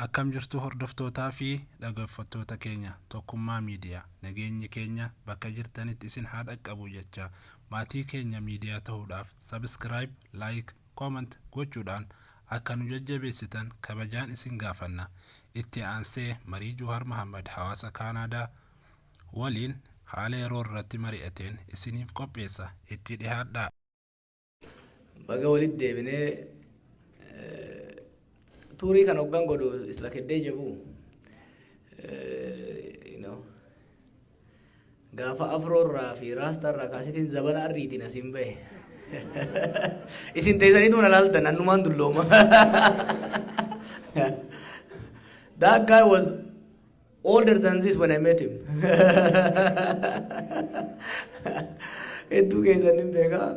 Akkam jirtu hordoftootaa fi dhaggeeffattoota keenya Tokkummaa Miidiyaa nageenyi keenya bakka jirtanitti isin haa dhaqqabu jecha maatii keenya miidiyaa ta'uudhaaf subscribe, like, comment gochuudhaan akka nu jajjabeessitan kabajaan isin gaafanna. Itti aansee Marii Juhar Muhammad hawaasa Kaanaadaa waliin haala yeroo irratti mari'ateen isiniif qopheessa. Itti dhihaadhaa. Baga walitti deebinee Turi kan hoggan godhu is like a deja vu. Gaafa afroorraa fi raastarraa kaasitiin zabana arriitiin asiin bahe. Isin teessaniitu na laaltan annumaan dullooma. That guy was older than this when I met him. Hedduu keessan hin beekaa.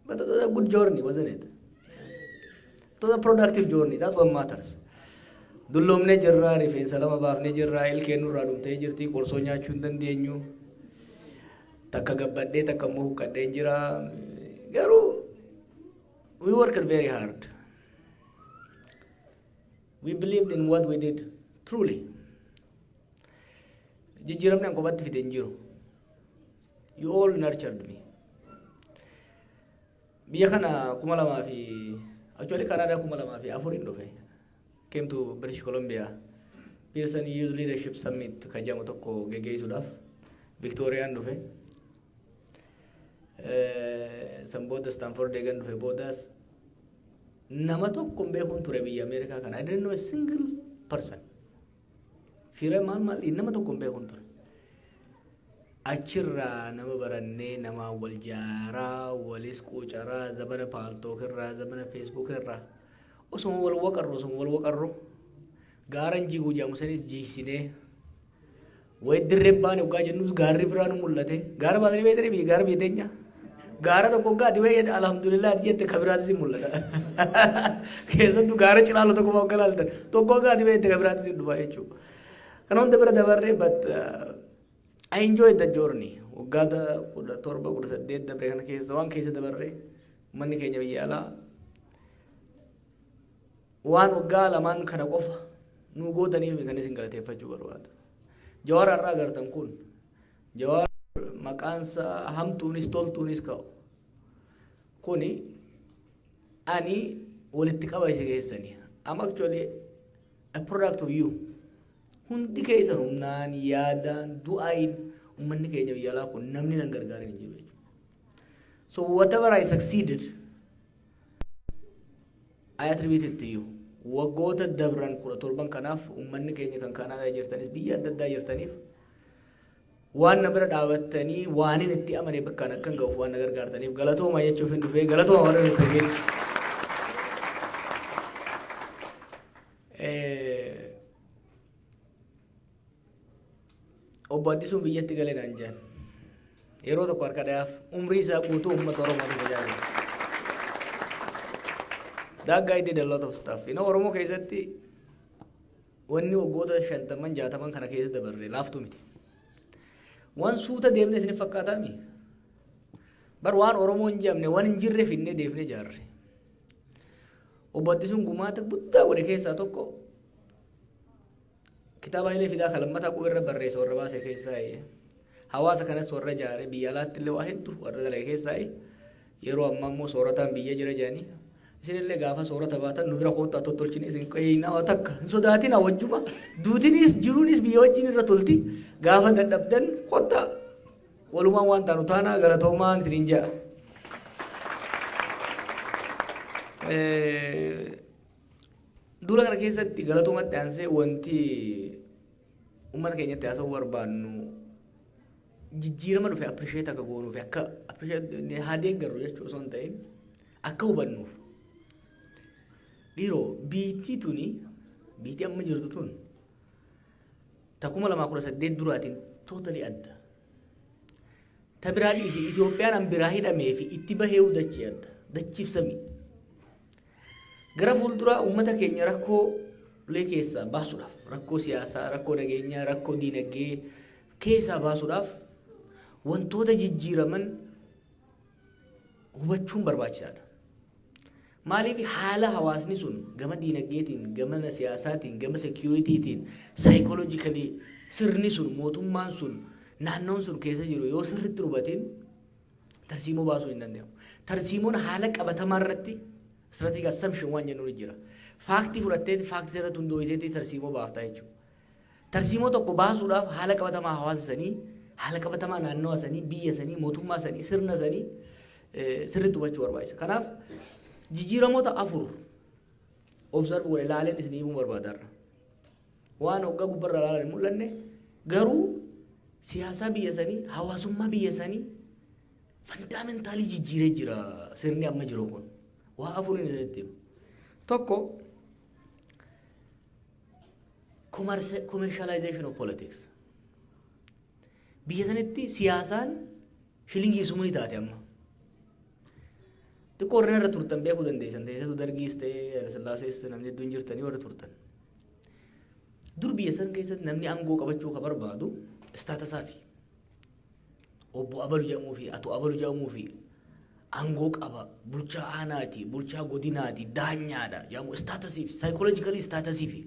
But it was a good journey, wasn't it? It was a productive journey. That's what matters. Dullomne jirra, rifeensa lama baafne jirra, ilkeen nurraa dhumtee jirti, qorsoo nyaachuu hin dandeenyu. Takka gabbadhee takka immoo huqqadhee jira. Garuu we worked very hard. We believed in what we did truly. Jijjiiramni an kophaatti fite hin jiru. You all nurtured me. Biyya kana actually Canada 2004 in dhufe. Came to British Columbia. Pearson Youth Leadership Summit kajamu tokko geggeessuudhaaf Victoriaan dhufe. San booda Stanford deegan dhufe boodas nama tokko hin beekun ture biyya Ameerikaa kana. I didn't know a single person. Fira maal nama tokko hin beekun ture. Achirraa nama barannee nama wal jaaraa walis quucaraa zabana paaltook irraa zabana Facebook irraa osoo wal waqarru gaaran jiguu jaamusanis jiisinee way dirrebbaan ugaa jennus gaarri biraan mul'ate gaara baatanii beetanii fi gaara beetenya gaara tokko gaati way alhamdulillah jette kabiraati mul'ata keessattuu gaara cilaalo tokko fa'aa galaaltan tokko gaati beete kabiraati dhufa jechuudha kana hunda bira dabarree but I enjoyed the journey. Waggaata 17 dabre kana keessa waan keessa dabarre manni keenya biyya alaa waan waggaa lamaan kana qofa nu gootaniif kan isin galateeffachuu barbaada. Jawaar irraa agartan kun Jawaar maqaansa hamtuunis toltuunis ka'u kuni ani walitti qaba isa keessanii. I'm actually a product of you. Hundi keessa humnaan yaadaan du'aayin ummanni keenya biyya alaa kun namni nan gargaarin hin jiru. So whatever I succeeded, I attribute it to you. Waggoota dabran 17 kanaaf ummanni keenya kan Kanaadaa jirtanis biyya adda addaa jirtaniif waan na bira dhaabattanii waanin itti amane bakkaan akkan ga'uuf waan na gargaartaniif galatooma jechuuf hin dhufee galatooma warra nuti geessu. Obbo Addisuun biyyatti galee naan jedhan yeroo tokko harka dhayaaf umrii isaa guutuu uummata Oromoo tajaajila. That guy did a lot of stuff. Oromoo keessatti wanni waggoota 50-60 kana keessa dabarre laaftu miti. Waan suuta deemne isin fakkaataa mi? Bar waan Oromoo hin jamne waan hin jirre finnee deefnee jaarre. Obbo Addisuun gumaata guddaa godhe keessaa tokko kitaaba illee fidaa kalammata quu irra barreessa warra baase keessaa hawaasa kanas warra jaare biyya alaatti illee waa hedduu warra dalee keessaa yeroo ammaa immoo soorataan biyya jira jedhanii isinillee gaafa soorata baatan nu bira koottaa tottolchine isin qeeyinaa takka hin sodaatin wajjuma duutinis jiruunis biyya wajjin irra tolti gaafa dadhabdan koottaa walumaan waan taanu taanaa galatoomaan isiniin jedha. Dula kana keessatti galatoomatti aansee wanti uummata keenyatti haasa'uu barbaannu jijjiirama dhufe appreciate akka goonuuf akka appreciate haa deeggarru jechuu osoo hin ta'in akka hubannuuf. Dhiiroo biitii amma jirtu tun 2018 duraatiin totally adda. Ta biraa dhiisi Itoophiyaan an biraa hidhamee fi itti bahee dachee adda dachiif samii. Gara fuulduraa uummata keenya rakkoo lee keessaa baasuudhaaf rakkoo siyaasaa, rakkoo nageenyaa, rakkoo diinagdee keessaa baasuudhaaf wantoota jijjiiraman hubachuun barbaachisaadha. maaliif haala hawaasni sun gama diinagdeetiin gama siyaasaatiin gama securitytiin psychologically sirni sun mootummaan sun naannoon sun keessa jiru yoo sirriitti hubatiin tarsiimoo baasuu hin danda'amu. Tarsiimoon haala qabatamaa irratti strategic assumption waan jennuun jira. Faaktii fudhattee faaktii irratti hundooyiteetti tarsiimoo baaftaa jechuudha. Tarsiimoo tokko baasuudhaaf haala qabatamaa hawaasa sanii, haala qabatamaa naannoo sanii, biyya sanii, mootummaa sanii, sirna sanii sirriitti hubachuu barbaachisa. Kanaaf jijjiiramoota afur observe godhe ilaaleen isinii himuu barbaadarra. Waan hoggaa gubbarra ilaalan hin mul'anne garuu siyaasaa biyya sanii, hawaasummaa biyya sanii fundamentaalii jijjiiree jira sirni amma jiru kun. Waa afuriin isinitti himu. Tokko commercialization of politics. Biyya sanitti siyaasaan shilingii sumuni taate amma. Xiqqoo warreen irra turtan beekuu dandeessan ta'eessatu dargiis ta'ee Hayilesillaasees namni hedduun jirtanii warra turtan. Dur biyya san keessatti namni aangoo qabachuu ka barbaadu istaatasaati. Obbo Abalu jedhamuu fi Ato Abalu jedhamuu fi aangoo qaba bulchaa aanaati bulchaa godinaati daanyaadha jedhamu istaatasii fi psychologically istaatasii fi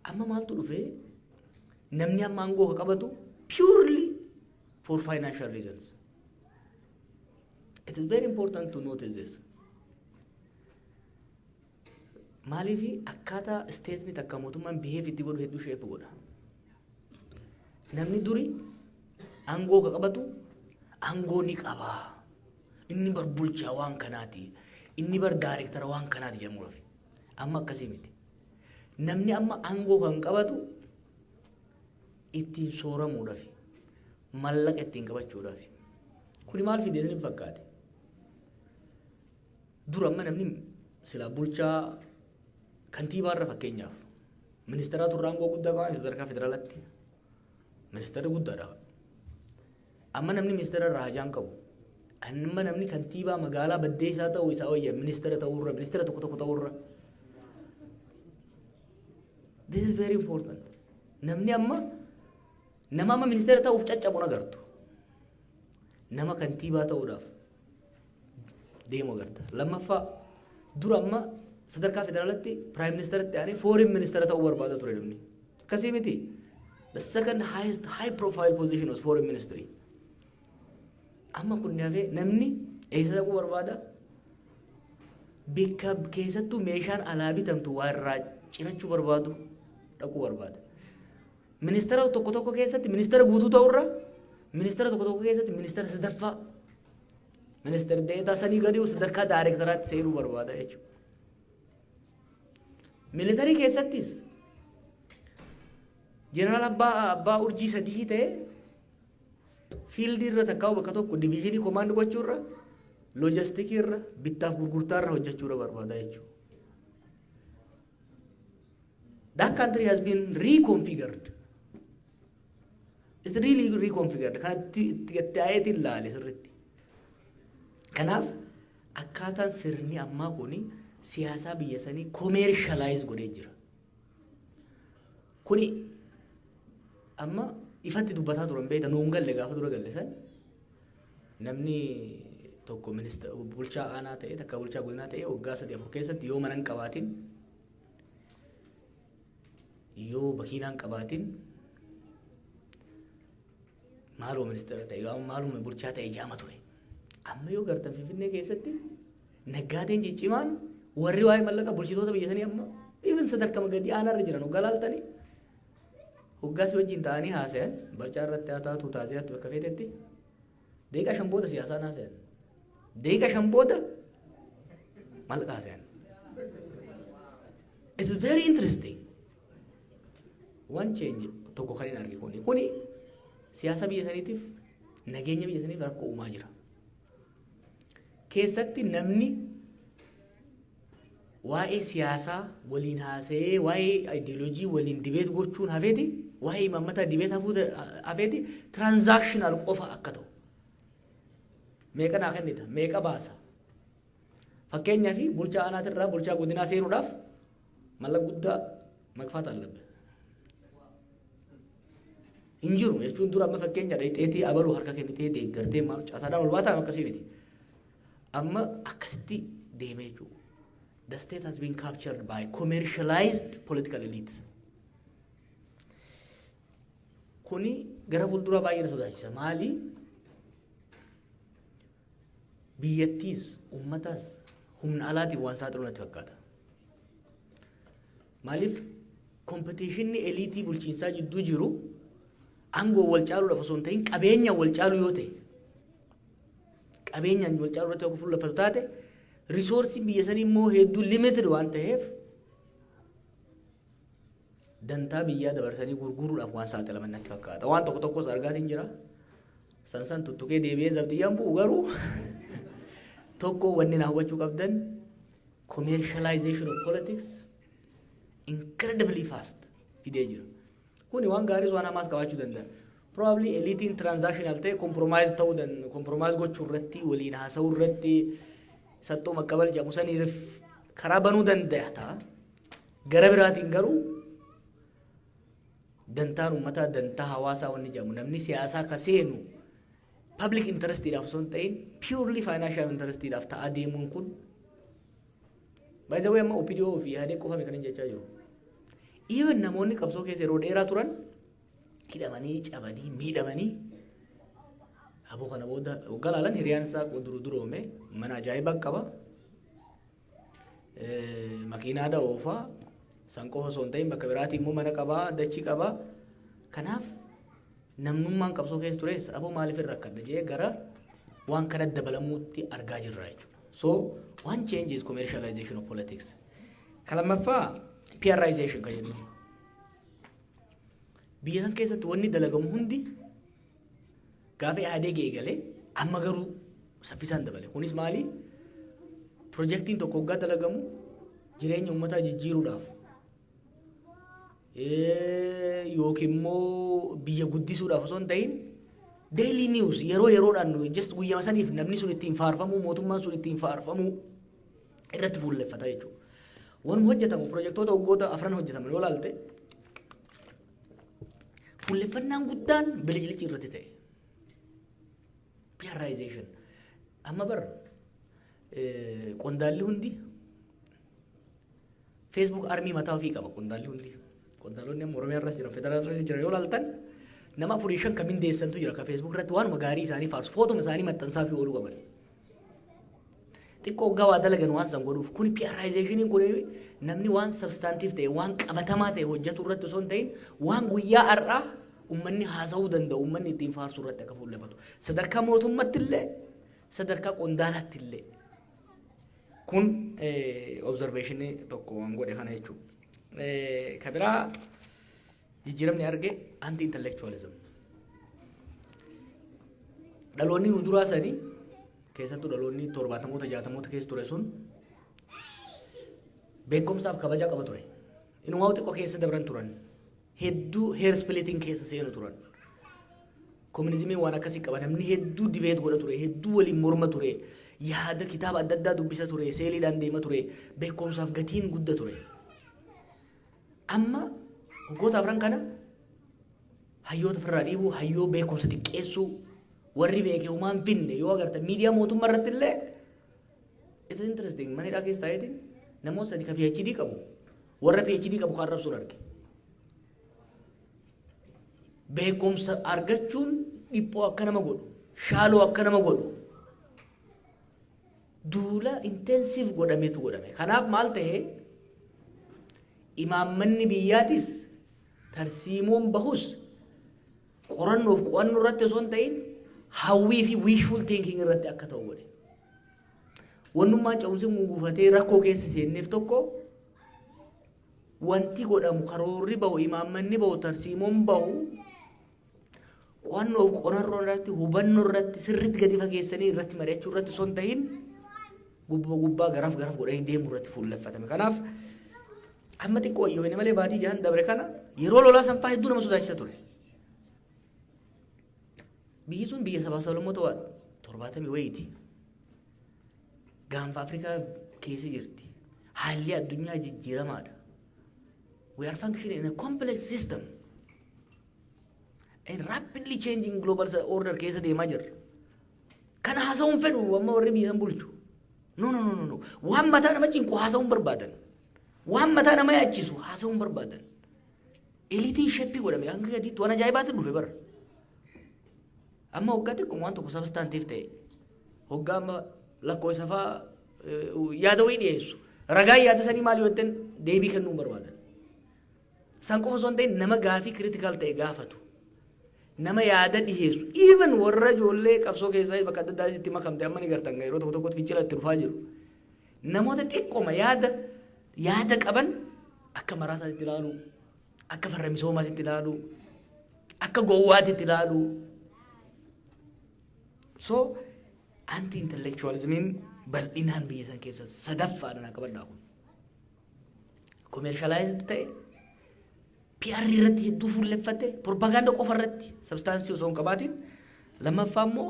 amma maaltu dhufee namni amma aangoo ka qabatu purely for financial reasons. It is very important to notice this. Maaliif akkaataa state'ni takka mootummaan behave itti godhu hedduu shape godha. Namni duri aangoo ka qabatu aangoo ni qaba. Inni bar bulchaa waan kanaati. Inni bar director waan kanaati jedhamuudhaaf. Amma akkasii miti. Namni amma aangoo kan qabatu ittiin sooramuudhaaf. Mallaqa ittiin qabachuudhaaf. Kuni maal fidee isin fakkaate? Dura amma namni sila bulchaa kantiibaarra fakkeenyaaf ministeera turre aangoo guddaa qaban sadarkaa federaalaatti ministeera guddaadha. Amma namni ministeera irraa hajaan qabu. Amma namni kantiibaa magaalaa baddeessaa ta'uu isaa wayya ministeera ta'uurra ministeera tokko ta'uurra. This is very important. Namni amma nama amma ministeera ta'uuf caccabuun agartu. Nama kantiibaa ta'uudhaaf deemu agarta. Lammaffaa dura amma sadarkaa federaalaatti prime ministeratti aanee foreign ministeera ta'uu barbaada ture namni. Akkasii miti. The second highest high profile position was foreign ministry. Amma kun nafee namni eessa dhaquu barbaada? Bakka keessattuu meeshaan alaa bitamtu waa irraa cirachuu barbaadu dhaquu barbaada. Ministeera tokko keessatti ministeera guutuu ta'urra ministeera tokko keessatti ministeera sadaffaa ministeera deetaa sanii gadi sadarkaa daayirektaraatti seenuu barbaada jechuudha. Militarii keessattis jeneraal abbaa urjii sadii ta'e fiildii irra takkaa'u bakka tokko diviizhinii komaandii gochuurra loojistikii irra bittaaf gurgurtaa irra hojjechuudha barbaada jechuudha. That country has been reconfigured. It's really reconfigured. Kanatti ta'eetiin laale sirriitti. Kanaaf akkaataan sirni ammaa kuni siyaasaa biyya sanii commercialize godhee jira. Kuni amma ifatti dubbataa turan beekta nuun galle gaafa dura galle san namni tokko ministeera bulchaa aanaa ta'e takka bulchaa godinaa ta'e waggaa 3-4 keessatti yoo mana hin qabaatin yoo makiinaa hin qabaatin maaloo ministeera ta'e yoo maaloo bulchaa ta'e jaama ture. Amma yoo gartan Finfinnee keessatti naggaateen ciccimaan warri waa'ee mallaqa bulchitoota biyya sanii amma even sadarkaa gadi aanaarra jiran hoggaa laaltanii hoggaasii wajjin ta'anii haasayan barcaa irratti haa taatu taasisaatti bakka feetetti deeqa 5 booda siyaasaan haasayan deeqa 5 booda mallaqa haasayan. It is very interesting. One change tokko kan hin arginu kuni siyaasa biyya saniitiif nageenya biyya saniif rakkoo uumaa jira. Keessatti namni waa'ee siyaasaa waliin haasa'ee waa'ee ideoloojii waliin dibeet gochuun hafeeti waa'ee mammataa dibeet hafeeti transactional qofa akka ta'u. Meeqa naa kennita meeqa baasa. Fakkeenyaaf bulchaa aanaatirraa bulchaa godinaa seenuudhaaf mallaqa guddaa makfaata allabbe. Injiru jechuun dura amma fakkeenya dheetii abaluu harka kennitee deeggartee maal caasaadhaan ol baataa akkasii miti. Amma akkasitti deemee jechuudha. The state has been captured by commercialized political elites. Kuni gara fuulduraa baay'ee na sodaachisa. Maali? Biyyattiis, ummataas humna alaatiin waan saaxilu natti fakkaata. Maaliif kompetiishinni eliitii bulchiinsaa jidduu jiru aangoo wal caaluudhaaf osoo hin ta'in qabeenyaan wal caalu yoo ta'e, qabeenyaan wal caalu irratti fuulleffatu taate, risoorsiin biyya sanii immoo hedduu limited waan ta'eef dantaa biyyaa dabarsanii gurguruudhaaf waan saaxilaman natti fakkaata. Waan tokko tokkos argaatiin jira. San tuttuqee deebi'ee zabdiyyaan bu'u garuu tokko wanni na hubachuu qabdan commercialization of politics incredibly fast fidee jira. Kuni waan gaarii waan hamaas qabaachuu danda'a. Probably eliitiin transactional ta'e compromise ta'uu danda'a. Compromise gochuu irratti waliin haasa'uu irratti sattoo maqqabal jedhamu saniif karaa banuu danda'a ta'a. Gara biraatiin garuu dantaan uummataa dantaa hawaasaa wanni jedhamu namni siyaasaa ka seenu public interestiidhaaf osoo hin ta'in purely financial interestiidhaaf ta'a deemuun kun by the way amma OPDO fi yaadee qofame kan hin jechaa jiru. Even namoonni qabsoo keessa yeroo dheeraa turan hidhamanii cabanii miidhamanii aboo kana booda galaalan hiriyaan isaa duroome mana ajaa'ibaa qaba. Makiinaadha oofaa san qofa osoo hin ta'in bakka biraatii immoo mana qabaa dachii qabaa. Kanaaf namnummaan qabsoo keessa tures aboo maaliif irra akkadha jee gara waan kana dabalamuutti argaa jirra jechuudha. So one change is commercialization of politics. Kalamaffaa PRization kan jennu. Biyya san keessatti wanni dalagamu hundi gaafa yaadee geegalee amma garuu saffisaan dabale. Kunis maali? Projektiin tokko waggaa dalagamu jireenya uummataa jijjiiruudhaaf yookiin immoo biyya guddisuudhaaf osoo hin ta'in daily news yeroo yeroodhaan just guyyama saniif namni sun ittiin faarfamuu mootummaan sun ittiin faarfamuu irratti fuulleffata jechuudha. Waan hojjetamu projektoota waggoota afran hojjetaman yoo ilaalte fuulleffannaan guddaan bilijilichi irratti ta'e. PRization amma bar qondaalli hundi Facebook armii mataa ofii qaba qondaalli hundi. Qondaalonni amma Oromiyaa irras jiran federaalaa irras jiran yoo ilaaltan nama 45 kan mindeessantu jira ka Facebook irratti waanuma gaarii isaanii faarsu footoma isaanii maxxansaa fi ooluu qaban. Xiqqoo waggaa waa dalagan waan san godhuuf kuni PRizationiin kun namni waan substantiif ta'e waan qabatamaa ta'e hojjetu irratti osoo hin ta'in waan guyyaa har'aa uummanni haasa'uu danda'u uummanni ittiin faarsu irratti akka fuulleffatu sadarkaa mootummaatti illee sadarkaa qondaalaatti illee kun observationii tokko waan godhe kana jechuudha. Kabiraa jijjiiramni arge anti intellectualism. Dhaloonni nu duraa sanii keessattuu dhaloonni 70moota 60moota keessa ture sun beekumsaaf kabajaa qaba ture. Inumaa xiqqoo keessa dabran turan. Hedduu hair splitting keessa seenu turan. Komunizimiin waan akkasii qaba namni hedduu dibeet godha ture hedduu waliin morma ture yaada kitaaba adda addaa dubbisa ture seeliidhaan deema ture beekumsaaf gatiin guddaa ture. Amma waggoota afran kana hayyoota ofirraa dhiibuu hayyoo beekumsa xiqqeessuu warri beekee humaan binne yoo agarta miidiyaa mootummaa irratti illee it is interesting manidhaa keessa taa'eetiin namoota sadii ka PhD qabu warra PhD qabu kan arrabsuun arge. Beekumsa argachuun dhiphoo akka nama godhu shaaloo akka nama godhu duula intensive godhametu godhame. Kanaaf maal ta'ee imaammanni biyyaatis tarsiimoon bahus qorannoof qo'annoo irratti osoo hin ta'in hawwii fi wishful thinking irratti akka ta'u godhe. Wannummaan ca'umsi guufatee rakkoo keessa seenneef tokko wanti godhamu karoorri bahu imaammanni bahu tarsiimoon bahu qo'annoof qorannoo irratti hubannoo irratti sirriitti gadi fageessanii irratti mari'achuu irratti osoo hin ta'in gubbaa garaaf godhanii deemuu irratti fuulleffatame. Kanaaf amma xiqqoo yoo inni malee baatii jahan dabre kana yeroo lolaa sanfaa hedduu nama sodaachisa ture. Biyyi sun biyya sabaa sablammoota waa 70 wayiiti. Gaanfa Afrikaa keessa jirti. Haalli addunyaa jijjiiramaadha. We are functioning in a complex system and rapidly changing global order keessa deemaa jirra. Kana haasa'uun fedhu amma warri biyya san bulchu. No, no, no, no, no. Waan mataa nama cinqu haasa'uun barbaadan. Waan mataa nama yaachisu haasa'uun barbaadan. Eliitiin sheppii godhame hanga gadiitti waan ajaa'ibaatti dhufe bara. Amma hoggaa xiqqoo waan tokko sabstaantiif ta'e. Hoggaa amma lakkoofsa fa'aa yaada wayii dhiyeessu. Ragaa yaada sanii maal yoo ta'an deebii kennuun barbaadan. San qofa osoo hin ta'in nama gaafii kiriitikaal ta'e gaafatu. Nama yaada dhiyeessu. Even warra ijoollee qabsoo keessaa bakka adda addaa itti makamte amma ni gartan yeroo tokko tokkotti fincila itti dhufaa jiru. Namoota xiqqooma yaada qaban akka maraataatti ilaalu, akka farra misoomaatti ilaalu, akka gowwaatti ilaalu. So anti-intellectualismiin bal'inaan biyya san keessa sadaffaadhaan akka baddaa kun. Commercialized ta'e. PR irratti hedduu fuulleffate propaganda qofa irratti substaansii osoo hin qabaatin lammaffaa immoo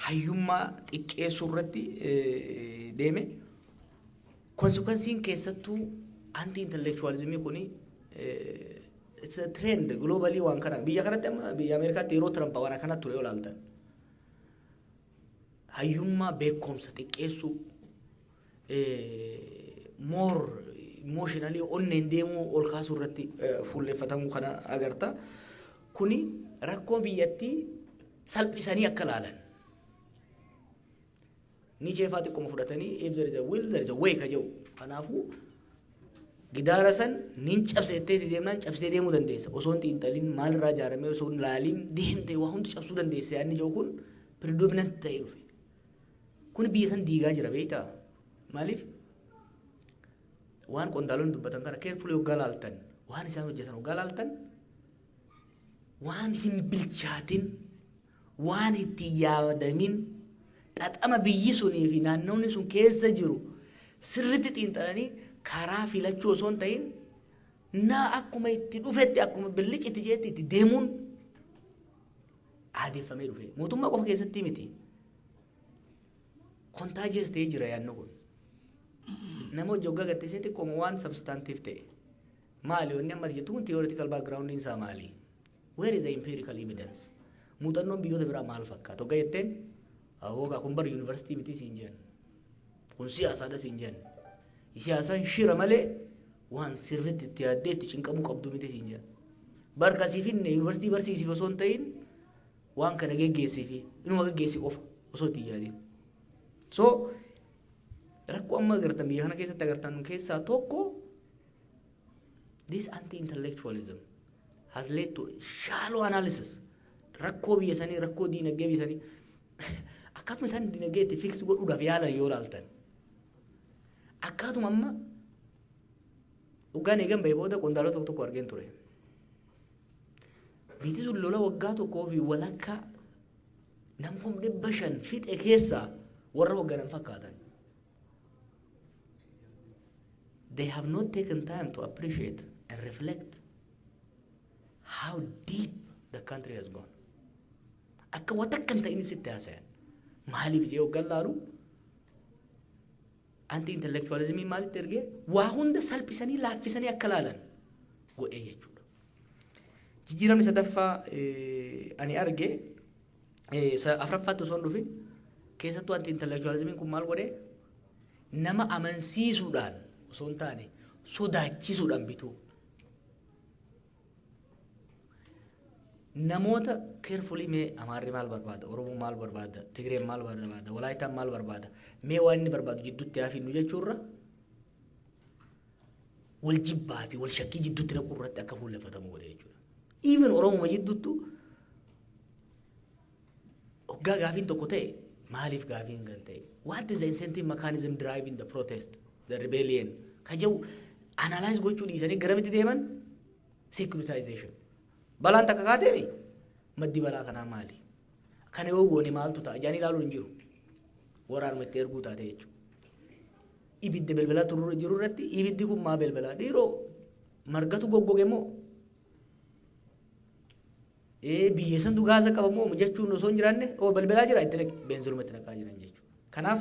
hayyummaa xiqqeessuu irratti deeme konsekwensiin keessattuu anti intellectualismii kuni it's a trend globally waan kana biyya kanatti amma biyya Ameerikaatti yeroo Trump waan akkanatti ture yoo ilaaltan hayyummaa beekumsa xiqqeessuu more emotionally onneen deemuu ol kaasuu irratti fuulleffatamuu kana agarta. Kuni rakkoo biyyattii salphisanii akka ilaalan. Ni jeefaa xiqqooma fudhatanii if there is a will there is a way ka jedhu. Kanaafuu gidaara san nin cabseettee deemnaan cabsee deemuu dandeessa. Osoo hin xiinxaliin maalirraa ijaaramee osoo hin laaliin deemtee waa hundi cabsuu dandeessa yaadni jedhu kun predominant ta'ee dhufe. Kun biyya san diigaa jira beektaa? Maaliif? Waan qondaalonni dubbatan kana carefully hoggaa laaltan waan isaan hojjetan hoggaa laaltan waan hin bilchaatin waan itti yaadamin xaxama biyyi sunii fi naannoonni sun keessa jiru sirriitti xiinxalanii karaa filachuu osoo hin ta'in naa akkuma itti dhufetti akkuma billiqitti jeetti itti deemuun aadeeffamee dhufe mootummaa qofa keessatti miti kontaajiyees ta'ee jira yaadno kun. Nama jogga gattee xiqqooma waan substantiif ta'e maali wanni amma jettu kun theoretical background isaa maali? Where is the empirical evidence? Muuxannoon biyyoota biraa maal fakkaata? Hoggaa jetteen hoggaa kun bara yuunivarsiitii miti siin jenna. Kun siyaasaadha siin jenna. Siyaasaan shira malee waan sirriitti itti yaaddee itti cinqamuu qabdu miti siin jenna. Barkasii finne yuunivarsiitii barsiisiif osoo hin ta'in waan kana geggeessiifi inuma geggeessi qofa osoo itti yaadin. So rakkoo amma agartan biyya kana keessatti agartan keessaa tokko this anti-intellectualism has led to shallow analysis. Rakkoo biyya sanii rakkoo diinagdee biyya sanii akkaatuma isaan diinagdee itti fix godhuudhaaf yaalan yoo ilaaltan akkaatuma amma dhugaan eegan bahee booda qondaalota tokko tokko argeen ture. Biyyi sun lola waggaa tokkoo fi walakkaa namni 500 fixe keessaa warra hoogganan fakkaatan. They have not taken time to appreciate and reflect how deep the country has gone. Akka watakkan ta'in sitti haasayan. Maaliif jee hoggan laalu anti-intellectualismii maalitti ergee waa hunda salphisanii laaffisanii akka laalan godhee jechuudha. Jijjiiramni sadaffaa ani arge afraffaatti osoo hin dhufin keessattuu anti-intellectualismiin kun maal godhee nama amansiisuudhaan osoo hin taane sodaachisuudhaan bituu. Namoota carefully mee Amaarri maal barbaada, Oromoo maal barbaada, Tigreen maal barbaada, Walaayitaan maal barbaada, mee waan inni barbaadu jidduutti haafinnu jechuurra wal jibbaa fi wal shakkii jidduutti naquu irratti akka fuulleffatamu godhe jechuudha. Even Oromoo jidduuttu hoggaa gaafiin tokko ta'e maaliif gaafiin kan ta'e? What is the incentive mechanism driving the protest, the rebellion? Kajau analyze gochuu dhiisanii garamitti deeman securitization. Balaan takka kaateemi maddi balaa kanaa maali? Kana yoo goone maaltu ta'a? Jaanii ilaaluun hin jiru. Waraanuma itti erguu taate jechuudha. Ibidda belbalaa jiru irratti ibiddi kun maa belbalaa? Dhiiroo margatu goggoge moo? Biyya santu gaasa qaba moo jechuun osoo hin jiraanne belbalaa jira itti beenzilumatti naqaa jiran jechuudha. Kanaaf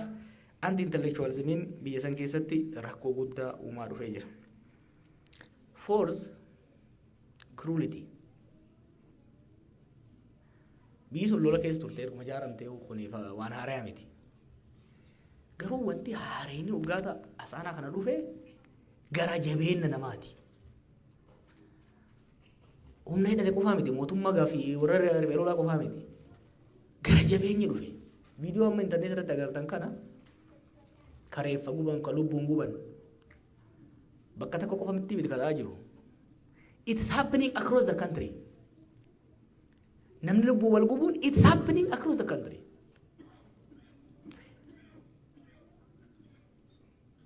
anti-intellectualismiin biyya san keessatti rakkoo guddaa uumaa dhufee jira. Fourth, cruelty. Biyyi sun lola keessa turte erguma jaaramtee kuniif waan haaraa miti. Garuu wanti haareenii ugaata asaanaa kana dhufe gara jabeenna namaati. Humna hidhate qofaa miti mootummaa gaafii warra ribeeroolaa qofaa miti. Gara jabeenyi dhufe. Viidiyoo amma intarneet irratti agartan kana kareeffa guban ka lubbuun guban bakka takka qofa miti miti kadhaa jiru. It's happening across the country. Namni lubbuu wal gubuun it's happening across the country.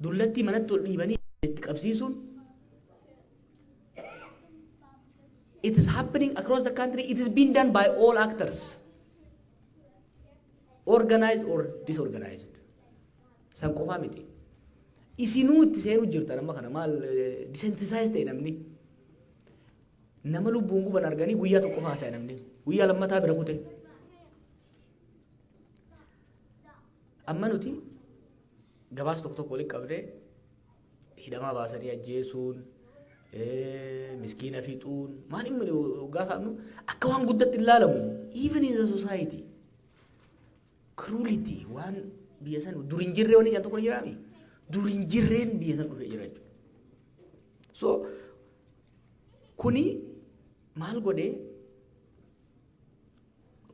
Dullatti manatti ol dhiibanii itti qabsiisuun it is happening across the country. It is being done by all actors, organized or disorganized. San qofaa miti. Isinuu itti seenuu jirtan amma kana maal desensitize ta'e namni nama lubbuun guban arganii guyyaa tokko haasa'e namni guyyaa lammataa bira kute. Amma nuti gabaas tokko tokko waliin qabdee hidhamaa baasanii ajjeesuun miskiina fixuun maal inni waggaa kaanu akka waan guddatti ilaalamu even in the society cruelty waan biyya san durin jirree wani tokko jiraami durin jirreen biyya san dhufee jira jechuudha. So kuni maal godhee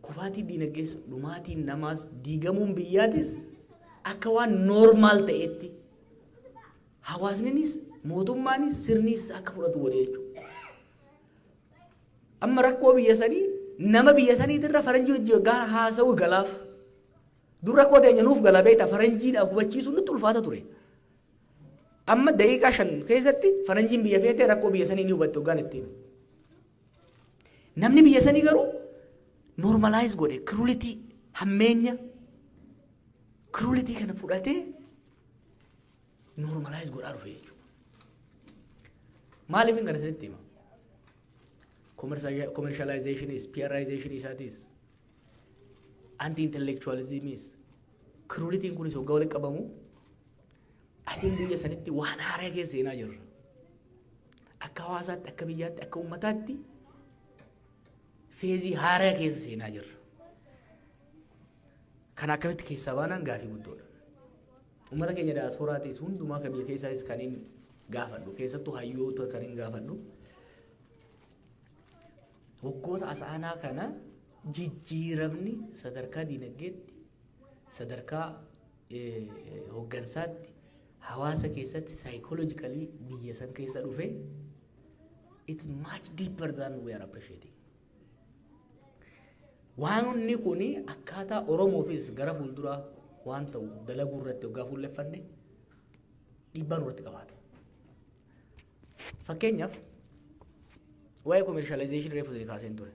kufaatii diinagdees dhumaatiin namaas diigamuun biyyaatis akka waan normaal ta'etti hawaasninis mootummaanis sirnis akka fudhatu godhee jechuudha. Amma rakkoo biyya sanii nama biyya sanii irra faranjii hojii gaara haasa'u galaaf dur rakkoo teenya nuuf galaa beektaa faranjiidhaaf hubachiisuun nutti ulfaata ture. Amma daqiiqaa 5 keessatti faranjiin biyya feetee rakkoo biyya sanii ni hubatte hoggaan ittiin. Namni biyya sanii garuu normalize godhe cruelty hammeenya cruelty kana fudhatee normalize godhaa dhufe jechuudha. Maaliif hin kana isinitti hima? Commercialization is PRization isaatis anti-intellectualism is cruelty kunis hoggaa walitti qabamu atiin biyya sanitti waan haaraa keessa seenaa jirra. Akka hawaasaatti akka biyyaatti akka uummataatti feezii haaraa keessa seenaa jirra. Kan akkamitti keessa baanaan gaafii guddoodha. Uummata keenya diaasporaatis hundumaa kan biyya keessaas kan hin gaafadhu keessattuu hayyoota kan hin gaafadhu. Waggoota asaanaa kana jijjiiramni sadarkaa diinagdeetti sadarkaa hoggansaatti hawaasa keessatti psychologically biyya san keessa dhufe it's much deeper than we are appreciating. Waanni kuni akkaataa Oromoofis gara fuulduraa waan ta'u dalaguu irratti hoggaa fuulleffanne dhiibbaan irratti qabaata. Fakkeenyaaf waa'ee commercialization reefu isin kaaseen ture.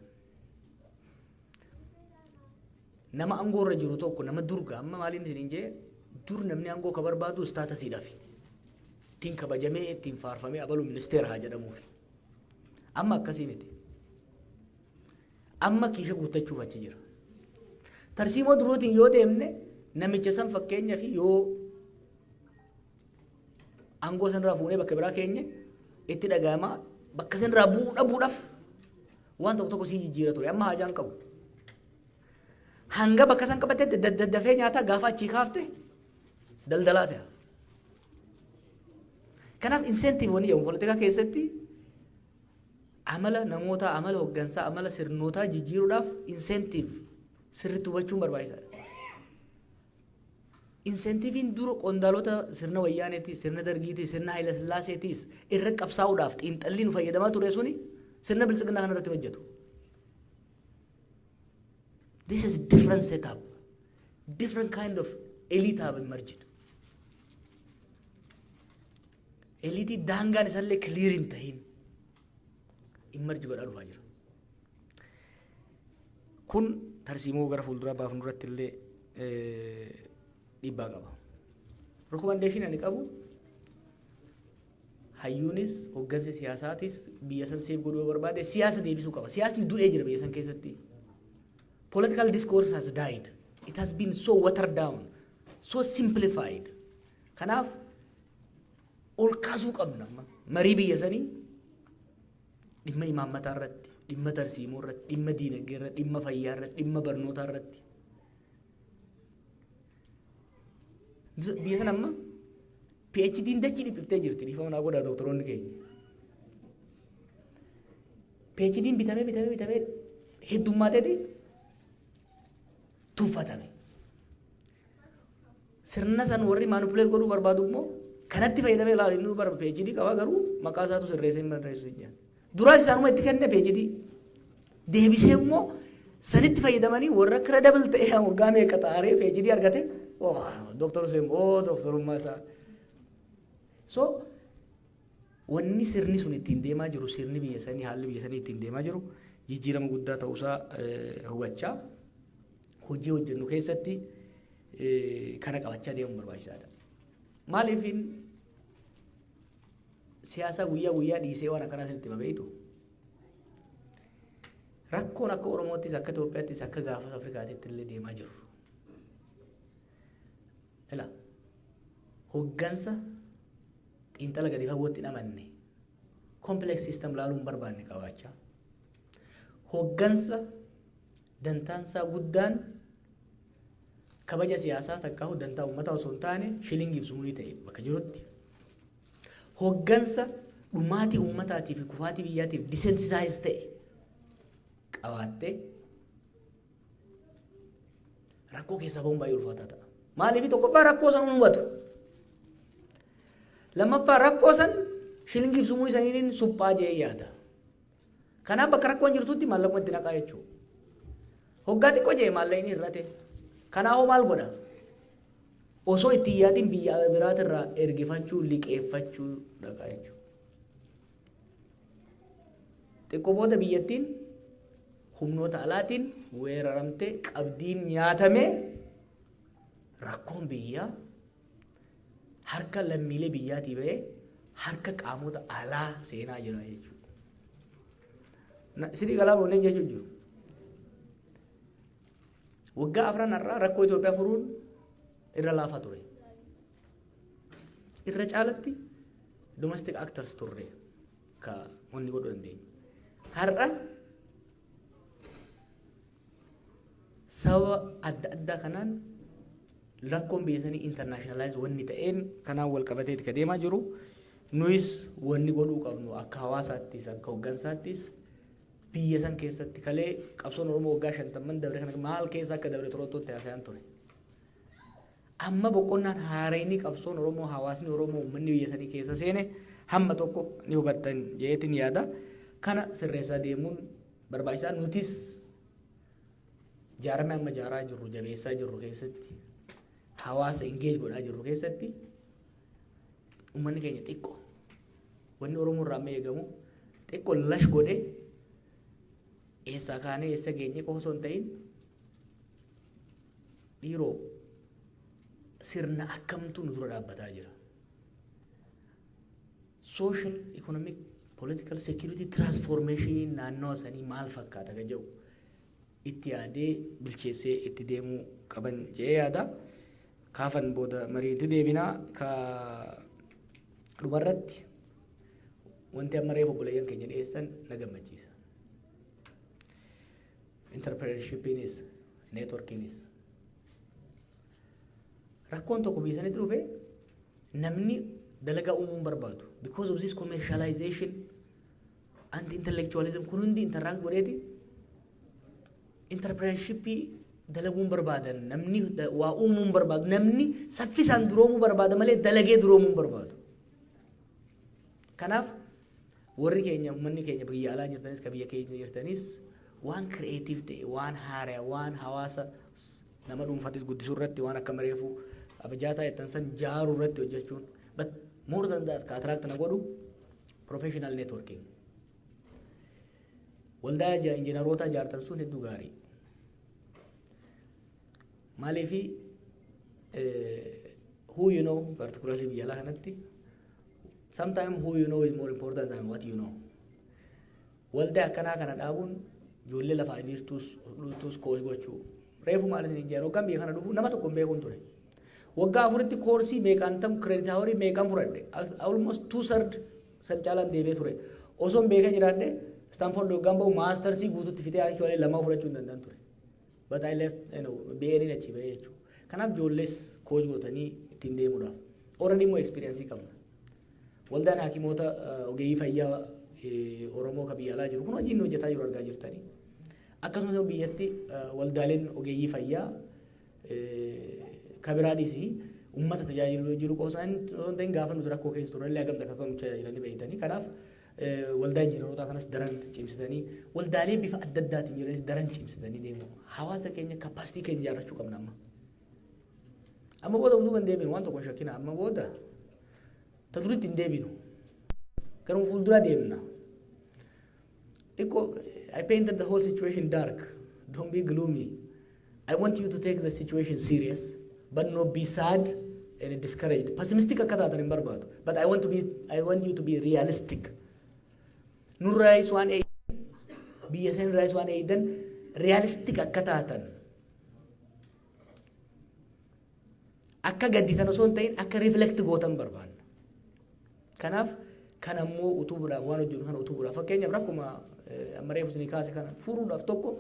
Nama aangoo irra jiru tokko nama durga amma maaliin isin jee dur namni aangoo ka barbaadu staatasiidhaaf ittiin kabajamee ittiin faarfamee abalu ministeera haa jedhamuufi. Amma akkasii miti. Amma kiisha guuttachuuf achi jira. Tarsiimoo duruutiin yoo deemne namicha san fakkeenyaa fi yoo aangoo sanirraa fuunee bakka biraa keenye itti dhaga'amaa bakka sanirraa buudhaaf waan tokko tokko sii jijjiira ture. Amma haajaan qabu. Hanga bakka san qabattee daddafee nyaataa gaafa achii kaafte daldalaa ta'a. Kanaaf inseentiivoonni jedhamu poolitikaa keessatti amala namoota amala hoggansaa amala sirnootaa jijjiiruudhaaf inseentiiv sirriitti hubachuun barbaachisaadha. Inseentiiviin dura qondaalota sirna wayyaaneetis sirna dargiitis sirna Haayila Sillaaseetis irra qabsaa'uudhaaf xiinxalliin fayyadamaa ture suni sirna bilchiginaa kana irratti hojjetu. This is a different setup. Different kind of elite have emerged. Elite daangaan isaallee clear hin ta'in emerge godhaa dhufaa jira. Kun tarsiimoo gara fuulduraa baafnu irratti illee dhiibbaa qaba. Recommendation ani qabu hayyuunis hoggansi siyaasaatis biyya san seef godhuu barbaade siyaasa deebisuu qaba. Siyaasni du'ee jira biyya san keessatti. Political discourse has died. It has been so watered down, so simplified. Kanaaf ol kaasuu qabna. Marii biyya sanii dhimma imaammataa irratti, dhimma tarsiimoo irratti, dhimma diinagdee irratti, dhimma fayyaa irratti, dhimma barnootaa irratti. Biyya sana amma PhD'n dachii dhiphiftee jirti dhiifama godhaa doktoroonni keenya. PhD'n bitamee heddummateeti tuuffatame. Sirna san warri maanupuleet godhuu barbaadu immoo kanatti fayyadamee ilaalu inni bara PhD qaba garuu maqaa isaatu sirreessee hin barreessu hin jedhan. Duraas isaanuma itti kenne PhD. Deebisee immoo sanitti fayyadamanii warra credible ta'e waggaa meeqa xaaree PhD argate doktor Hussein doktorummaa isaa. So wanni sirni sun ittiin deemaa jiru sirni biyya sanii haalli biyya sanii ittiin deemaa jiru jijjiirama guddaa ta'uusaa hubachaa hojii hojjennu keessatti kana qabachaa deemuun barbaachisaadha. Maaliifin siyaasa guyyaa dhiisee waan akkanaa sirriitti babeetu rakkoon akka Oromoottis akka Itoophiyaattis akka gaafa Afrikaatitti illee deemaa jiru. Ila hoggansa xiinxala gadi fagootti hin amanne complex system laaluun barbaanne qabaachaa hoggansa dantaansaa guddaan kabaja siyaasaa takkaa dantaa uummataa osoo hin taane shilingiif sumurii ta'e bakka jirutti hoggansa dhumaatii uummataatiif kufaatii biyyaatiif disensitize ta'e qabaattee rakkoo keessaa bahuun baay'ee ulfaataa ta'a. Maaliif tokkoffaa rakkoo san hubatu lammaffaa rakkoo san shilingiif sumurii saniin suphaa jee yaada. Kanaaf bakka rakkoon jirtutti maallaquma itti naqaa jechuudha. Hoggaa xiqqoo jee maallaqni hir'ate. Kanaafuu maal godha? Osoo itti yaadin biyya biraatirraa ergifachuu liqeeffachuu dhaqaa jechuudha. Xiqqoo booda biyyattiin humnoota alaatiin weeraramtee qabdiin nyaatamee rakkoon biyyaa harka lammiilee biyyaatii bahee harka qaamota alaa seenaa jira jechuudha. Sidii galaa boonee jechuun jiru. Waggaa afran irraa rakkoo Itoophiyaa furuun irra laafaa ture. Irra caalatti domestic actors turre ka wanni godhu dandeenyu. Har'a sababa adda addaa kanaan rakkoon biyya sanii internationalize wanni ta'een kanaan wal qabateeti ka deemaa jiru. Nuyis wanni godhuu qabnu akka hawaasaattis akka hoggansaattis biyya san keessatti kalee qabsoon Oromoo waggaa 50 dabre kana maal keessa akka dabre Torontootti haasa'an ture. Amma boqonnaan haarayni qabsoon Oromoo hawaasni Oromoo uummanni biyya sanii keessa seene hamma tokko ni hubattan jeetiin yaada. Kana sirreessaa deemuun barbaachisaa nutis jaarame amma jaaraa jirru jabeessaa jirru keessatti hawaasa engage godhaa jirru keessatti uummanni keenya xiqqoo wanni Oromoo irraa amma eegamu xiqqoo lash godhee eessaa kaanee eessa geenye qofa osoo hin ta'in dhiiroo sirna akkamtu nu dura dhaabbataa jira. Social, economic, political, security transformation naannoo sanii maal fakkaata ka jedhu itti yaadee bilcheessee itti deemuu qaban jee yaada. Kaafan booda mariitti deebinaa ka dhumarratti wanti amma reefu obboleeyyan keenya dhiyeessan na gammachiisa. Entrepreneurshipiinis networkiinis rakkoon tokko biyya sanitti dhufe namni dalagaa uumuun barbaadu because of this commercialization and intellectualism kun hundi interact godheeti entrepreneurshipii dalaguun barbaadan namni waa uumuun barbaadu namni saffisaan duroomuu barbaada malee dalagee duroomuu barbaadu. Kanaaf warri keenya uummanni keenya biyya alaa jirtanis ka biyya keenya jirtanis waan creative ta'e waan haaraa waan hawaasa nama dhuunfatis guddisuu irratti waan akka mareefu abjaataa jettan san jaaruu irratti hojjechuun but more than that ka attract na godhu professional networking waldaa injiinaroota jaartan sun hedduu gaarii maaliifi who you know particularly biyya alaa kanatti sometimes who you know is more important than what you know. Waldaa akkanaa kana dhaabuun ijoollee lafaa jirtus koos gochuu reefu maalitiin injiinaroo kan biyya kana dhufu nama tokko beekuun ture. Waggaa afuritti koorsii meeqaan tam credit hour meeqaan fudhadhe almost 2/3 san caalaan deebee ture. Osoo beeka jiraadhe Stanford waggaan bahu maastersii guututti fitee actually lama fudhachuu hin danda'an ture. But I left BA achi bahee jechuudha. Kanaaf ijoollees koos gootanii ittiin deemuudhaaf. Oran immoo experience qabna. Waldaan hakimoota ogeeyyii fayyaa Oromoo kan biyya alaa jiru kun hojiin hojjetaa jiru argaa jirtanii. Akkasumas biyyatti waldaaleen ogeeyyii fayyaa kabiraadhis uummata tajaajiluu jiru qoosaan ta'in gaafa nuti rakkoo keessa turallee hagamta akka nu tajaajilanii beeytanii. Kanaaf waldaa injiinarootaa kanas daran cimsitanii waldaalee bifa adda addaatiin jiranis daran cimsitanii deemu. Hawaasa keenya kapaasitii keenya ijaarrachuu qabna amma. Amma booda hunduu kan deebinu waan tokko shakkina amma booda ta duritti hin deebinu. Garuu fuuldura deemna. I painted the whole situation dark. Don't be gloomy. I want you to take the situation serious, but not be sad and discouraged. Pessimistic akka taatan hin barbaadu. But I want you to be realistic. Nurraayis waan eeydan, biyya seen raayis waan eeydan, realistic akka taatan. Akka gadditan osoo hin ta'in akka reflect gootan barbaanna. Kanaaf kan ammoo utubuudhaaf waan hojjennu kana utubuudhaaf fakkeenyaaf rakkuma amma reefu isinii kaase kana furuudhaaf tokko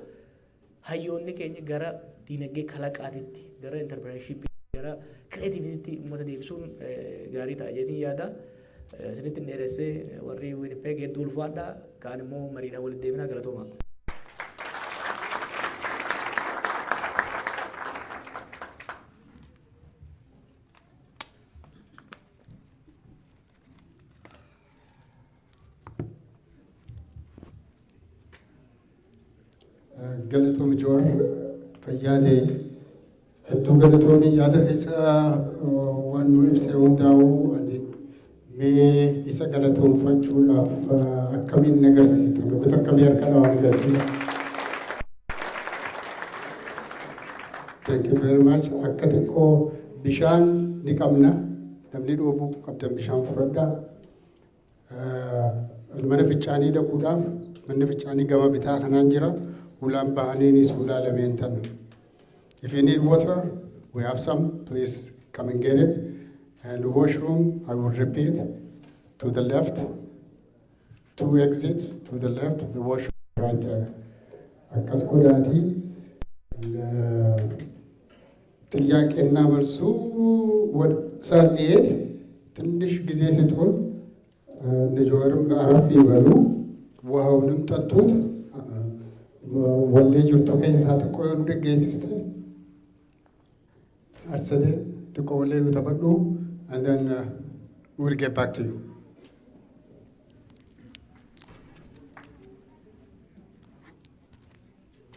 hayyoonni keenya gara diinagdee kalaqaatitti gara entrepreneurship gara creativity uummata deebisuun gaarii ta'a jeetiin yaada. Isinitti hin dheeressee warri Winnipeg hedduu ulfaadha kaan immoo mariidhaan walitti deebinaa galatoomaa. Galatoom Joor fayyaade hedduu galatoomii yaada keessa waan nu ibsee hundaa'u mee isa galatoomfachuudhaaf akkamiin agarsiista lubbata akkamii harka waan agarsiisa. Thank you very much. Akka xiqqoo bishaan ni qabna namni dhoobuu qabdan bishaan fudhadhaa. Mana fincaanii dhaquudhaaf manni fincaanii gama bitaa kanaan jira. Ulan bahaniin suula lameentan. If you need water, we have some. Please come and get it. And the washroom, I will repeat, to the left. 2 exits to the left. The washroom right there. Akkas godhaati. ጥያቄና መልሱ ሳንሄድ ትንሽ ጊዜ ስትሆን ልጆርም አረፍ ይበሉ ውሃውንም ጠጡት. Wallee jirtu keessaa xiqqoo yoo nu dhaggeessiste arsatee xiqqoo wallee nu taphadhu and then we'll get back to you.